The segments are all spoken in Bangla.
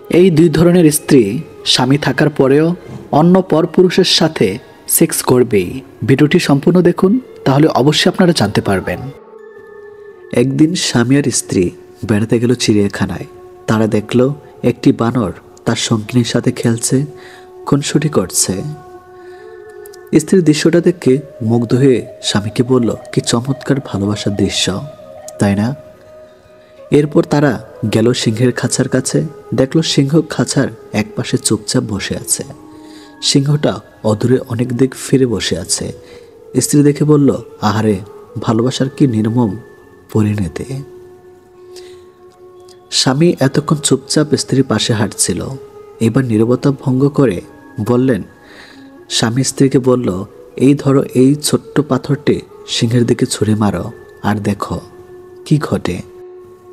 এই দুই ধরনের স্ত্রী স্বামী থাকার পরেও অন্য পরপুরুষের সাথে সেক্স করবেই। ভিডিওটি সম্পূর্ণ দেখুন, তাহলে অবশ্যই আপনারা জানতে পারবেন। একদিন স্বামী আর স্ত্রী বেড়াতে গেল চিড়িয়াখানায়। তারা দেখল একটি বানর তার সঙ্গিনীর সাথে খেলছে, খুনসুটি করছে। স্ত্রীর দৃশ্যটা দেখে মুগ্ধ হয়ে স্বামীকে বলল, কি চমৎকার ভালোবাসার দৃশ্য, তাই না? এরপর তারা গেল সিংহের খাঁচার কাছে। দেখলো সিংহ খাঁচার একপাশে চুপচাপ বসে আছে। সিংহটা অদূরে অনেক দিক ফিরে বসে আছে। স্ত্রী দেখে বলল, আহারে, ভালোবাসার কি নির্মম পরিণতি। স্বামী এতক্ষণ চুপচাপ স্ত্রীর পাশে হাঁটছিল। এবার নীরবতা ভঙ্গ করে বললেন, স্বামী স্ত্রীকে বলল, এই ধরো এই ছোট্ট পাথরটি সিংহের দিকে ছুঁড়ে মারো, আর দেখো কি ঘটে।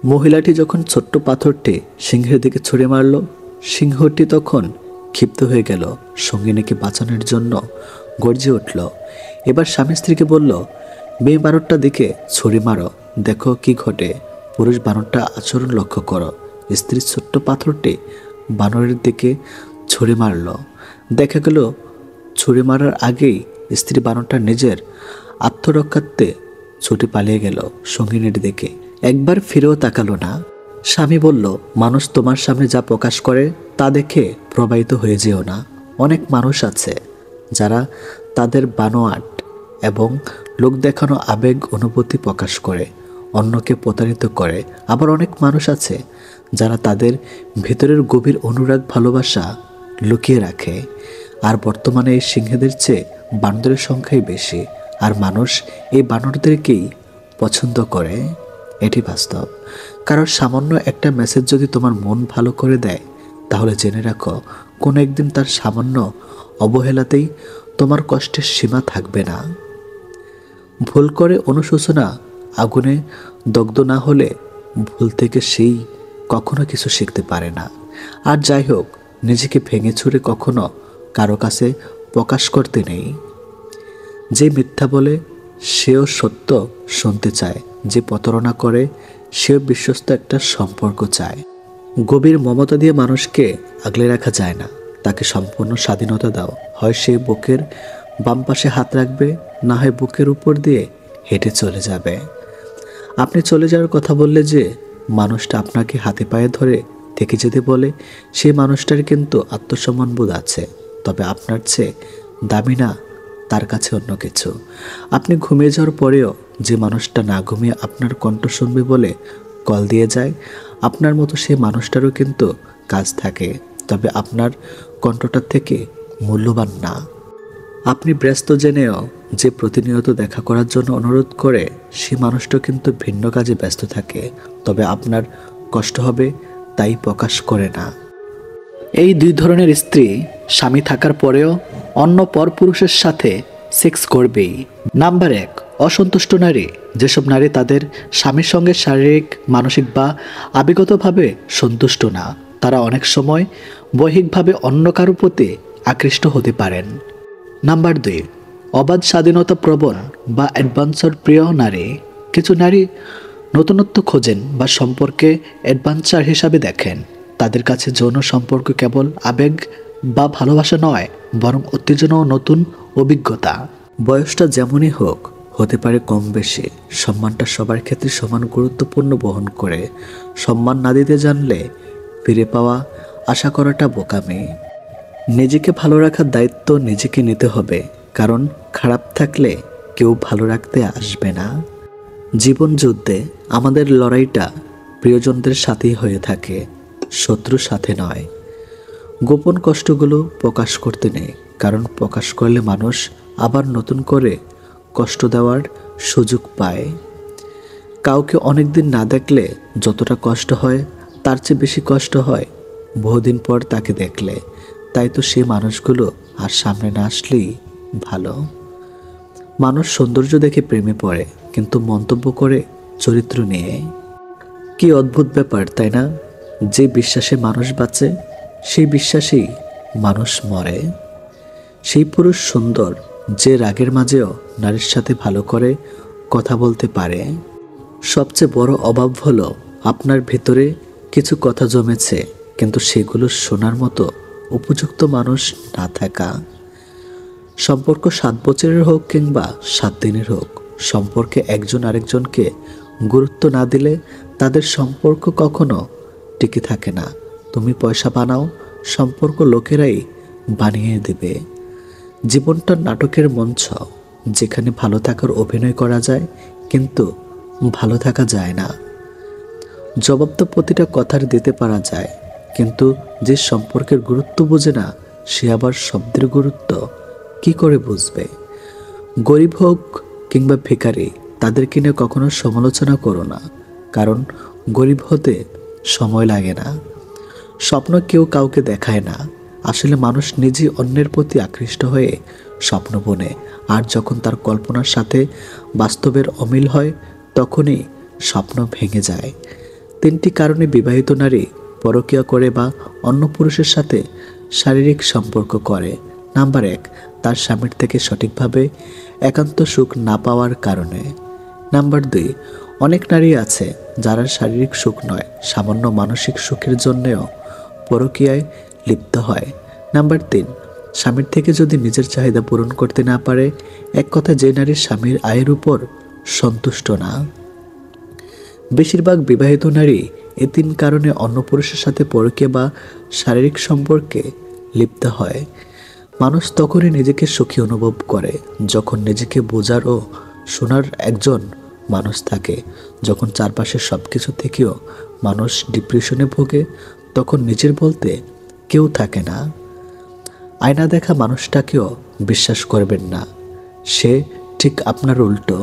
মহিলাটি যখন ছোট্ট পাথরটি সিংহের দিকে ছুঁড়ে মারল, সিংহটি তখন ক্ষিপ্ত হয়ে গেল, সঙ্গিনীকে বাঁচানোর জন্য গর্জে উঠল। এবার স্বামী স্ত্রীকে বলল, মেয়ে বানরটা দিকে ছুঁড়ে মারো, দেখো কি ঘটে। পুরুষ বানরটা আচরণ লক্ষ্য করো। স্ত্রীর ছোট্ট পাথরটি বানরের দিকে ছুঁড়ে মারল। দেখা গেল ছুঁড়ে মারার আগেই স্ত্রী বানরটা নিজের আত্মরক্ষার্থে ছুটে পালিয়ে গেল সঙ্গিনীর দিকে। একবার ফিরেও তাকালো না। স্বামী বলল, মানুষ তোমার সামনে যা প্রকাশ করে তা দেখে প্রবাহিত হয়ে যেও না। অনেক মানুষ আছে যারা তাদের বানোয়াট এবং লোক দেখানো আবেগ অনুভূতি প্রকাশ করে অন্যকে প্রতারিত করে। আবার অনেক মানুষ আছে যারা তাদের ভেতরের গভীর অনুরাগ ভালোবাসা লুকিয়ে রাখে। আর বর্তমানে এই সিংহদের চেয়ে বানরের সংখ্যাই বেশি, আর মানুষ এই বানরদেরকেই পছন্দ করে। এটি বাস্তব। কারণ সামান্য একটা মেসেজ যদি তোমার মন ভালো করে দেয়, তাহলে জেনে রাখো কোনো একদিন তার সামান্য অবহেলাতেই তোমার কষ্টের সীমা থাকবে না। ভুল করে অনুশোচনা আগুনে দগ্ধ না হলে ভুল থেকে সেই কখনো কিছু শিখতে পারে না। আর যাই হোক, নিজেকে ভেঙে ছুঁড়ে কখনো কারো কাছে প্রকাশ করতে নেই। যে মিথ্যা বলে সেও সত্য শুনতে চায়, যে প্রতারণা করে সেও বিশ্বস্ত একটা সম্পর্ক চায়। গভীর মমতা দিয়ে মানুষকে আগলে রাখা যায় না, তাকে সম্পূর্ণ স্বাধীনতা দাও। হয় সে বুকের বাম পাশে হাত রাখবে, না হয় বুকের উপর দিয়ে হেঁটে চলে যাবে। আপনি চলে যাওয়ার কথা বললে যে মানুষটা আপনাকে হাতে পায়ে ধরে থেকে যেতে বলে, সেই মানুষটার কিন্তু আত্মসম্মান বোধ আছে, তবে আপনার চেয়ে দামি না তার কাছে অন্য কিছু। আপনি ঘুমিয়ে যাওয়ার পরেও যে মানুষটা না ঘুমিয়ে আপনার কণ্ঠ শুনবে বলে কল দিয়ে যায়, আপনার মতো সেই মানুষটারও কিন্তু কাজ থাকে, তবে আপনার কণ্ঠটার থেকে মূল্যবান না। আপনি ব্যস্ত জেনেও যে প্রতিনিয়ত দেখা করার জন্য অনুরোধ করে, সে মানুষটা কিন্তু ভিন্ন কাজে ব্যস্ত থাকে, তবে আপনার কষ্ট হবে তাই প্রকাশ করে না। এই দুই ধরনের স্ত্রী স্বামী থাকার পরেও অন্য পরপুরুষের সাথে সেক্স করবেই। নাম্বার 1, অসন্তুষ্ট নারী। যেসব নারী তাদের স্বামীর সঙ্গে শারীরিক, মানসিক বা আবেগগতভাবে সন্তুষ্ট না, তারা অনেক সময় বৈহিকভাবে অন্য কারো প্রতি আকৃষ্ট হতে পারেন। নাম্বার 2, অবাধ স্বাধীনতা প্রবণ বা অ্যাডভেঞ্চার প্রিয় নারী। কিছু নারী নতুনত্ব খোঁজেন বা সম্পর্কে অ্যাডভেঞ্চার হিসাবে দেখেন। তাদের কাছে যৌন সম্পর্ক কেবল আবেগ বা ভালোবাসা নয়, বরং উত্তেজনা ও নতুন অভিজ্ঞতা। বয়সটা যেমনই হোক, হতে পারে কম বেশি, সম্মানটা সবার ক্ষেত্রে সমান গুরুত্বপূর্ণ বহন করে। সম্মান না দিতে জানলে ফিরে পাওয়া আশা করাটা বোকামি। নিজেকে ভালো রাখার দায়িত্ব নিজেকে নিতে হবে, কারণ খারাপ থাকলে কেউ ভালো রাখতে আসবে না। জীবন যুদ্ধে আমাদের লড়াইটা প্রিয়জনদের সাথেই হয়ে থাকে, শত্রুর সাথে নয়। গোপন কষ্টগুলো প্রকাশ করতে নেই, কারণ প্রকাশ করলে মানুষ আবার নতুন করে কষ্ট দেওয়ার সুযোগ পায়। কাউকে অনেকদিন না দেখলে যতটা কষ্ট হয়, তার চেয়ে বেশি কষ্ট হয় বহুদিন পর তাকে দেখলে। তাই তো সেই মানুষগুলো আর সামনে না আসলেই ভালো। মানুষ সৌন্দর্য দেখে প্রেমে পড়ে, কিন্তু মন্তব্য করে চরিত্র নিয়ে। কি অদ্ভুত ব্যাপার, তাই না? যে বিশ্বাসে মানুষ বাঁচে, সেই বিশ্বাসেই মানুষ মরে। সেই পুরুষ সুন্দর যে রাগের মাঝেও নারীর সাথে ভালো করে কথা বলতে পারে। সবচেয়ে বড় অভাব হলো আপনার ভেতরে কিছু কথা জমেছে, কিন্তু সেগুলো শোনার মতো উপযুক্ত মানুষ না থাকা। সম্পর্ক 7 বছরের হোক কিংবা 7 দিনের হোক, সম্পর্কে একজন আরেকজনকে গুরুত্ব না দিলে তাদের সম্পর্ক কখনো টিকে থাকে না। তুমি পয়সা বানাও, সম্পর্ক লোকেরাই বানিয়ে দেবে। জীবনটা নাটকের মঞ্চ, যেখানে ভালো থাকার অভিনয় করা যায় কিন্তু ভালো থাকা যায় না। জবাব তো প্রতিটা কথার দিতে পারা যায়, কিন্তু যে সম্পর্কের গুরুত্ব বোঝে না সে আবার শব্দের গুরুত্ব কি করে বুঝবে? গরিব হোক কিংবা ভিখারি, তাদেরকে নিয়ে কখনো সমালোচনা করো না, কারণ গরিব হতে সময় লাগে না। স্বপ্ন কেউ কাউকে দেখায় না, আসলে মানুষ নিজেই অন্যের প্রতি আকৃষ্ট হয়ে স্বপ্ন বোনে, আর যখন তার কল্পনার সাথে বাস্তবের অমিল হয় তখনই স্বপ্ন ভেঙে যায়। 3টি কারণে বিবাহিত নারী পরকীয়া করে বা অন্য পুরুষের সাথে শারীরিক সম্পর্ক করে। নাম্বার 1, তার স্বামীর থেকে সঠিকভাবে একান্ত সুখ না পাওয়ার কারণে। নাম্বার 2, অনেক নারী আছে যারা শারীরিক সুখ নয়, সামান্য মানসিক সুখের জন্যেও পরকীয়ায় লিপ্ত হয়। নাম্বার 3, স্বামীর থেকে যদি নিজের চাহিদা পূরণ করতে না পারে। এক কথা, যে নারী স্বামীর আয়ের উপর সন্তুষ্ট না। বেশিরভাগ বিবাহিত নারী এই 3 কারণে অন্য পুরুষের সাথে পরকীয়া বা শারীরিক সম্পর্কে লিপ্ত হয়। মানুষ তখনই নিজেকে সুখী অনুভব করে যখন নিজেকে বোঝার ও শোনার একজন মানুষ থাকে। যখন চারপাশের সব কিছু থেকেও মানুষ ডিপ্রেশনে ভোগে, তখন নিজের বলতে কেউ থাকে না। আয়না দেখা মানুষটাকেও বিশ্বাস করবেন না, সে ঠিক আপনার উল্টো।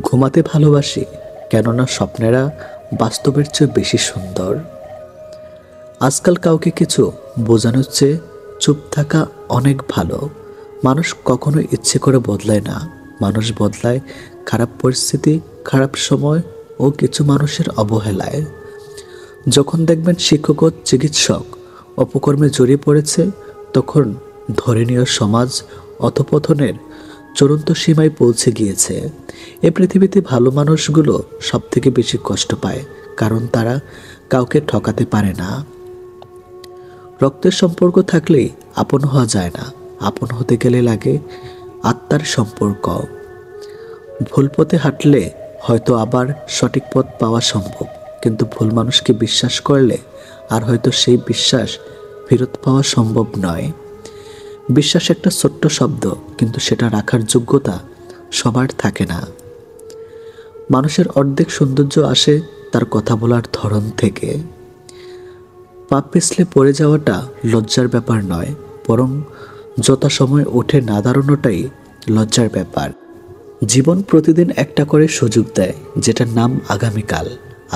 ঘুমাতে ভালোবাসি, কেননা স্বপ্নেরা বাস্তবের চেয়ে বেশি সুন্দর। আজকাল কাউকে কিছু বোঝানোর চেয়ে চুপ থাকা অনেক ভালো। মানুষ কখনো ইচ্ছে করে বদলায় না, মানুষ বদলায় খারাপ পরিস্থিতি, খারাপ সময় ও কিছু মানুষের অবহেলায়। যখন দেখবেন শিক্ষক ও চিকিৎসক অপকর্মে জড়িয়ে পড়েছে, তখন ধরে নিয়ে সমাজ অধঃপতনের চূড়ান্ত সীমায় পৌঁছে গিয়েছে। এ পৃথিবীতে ভালো মানুষগুলো সব থেকে বেশি কষ্ট পায়, কারণ তারা কাউকে ঠকাতে পারে না। রক্তের সম্পর্ক থাকলেই আপন হওয়া যায় না, আপন হতে গেলে লাগে আত্মার সম্পর্ক। ভুল পথে হাঁটলে হয়তো আবার সঠিক পথ পাওয়া সম্ভব, কিন্তু ভুল মানুষকে বিশ্বাস করলে আর হয়তো সেই বিশ্বাস ফেরত পাওয়া সম্ভব নয়। বিশ্বাস একটা ছোট্ট শব্দ, কিন্তু সেটা রাখার যোগ্যতা সবার থাকে না। মানুষের অর্ধেক সৌন্দর্য আসে তার কথা বলার ধরন থেকে। পা পিছলে পড়ে যাওয়াটা লজ্জার ব্যাপার নয়, বরং যথাসময়ে উঠে না দাঁড়ানোটাই লজ্জার ব্যাপার। জীবন প্রতিদিন একটা করে সুযোগ দেয়, যেটার নাম আগামীকাল।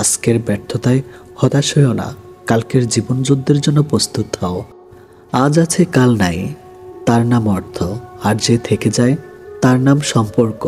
আজকের ব্যর্থতায় হতাশ হয়েও না, কালকের জীবন যুদ্ধের জন্য প্রস্তুত হও। আজ আছে কাল নাই, তার নাম অর্থ, আর যে থেকে যায় তার নাম সম্পর্ক।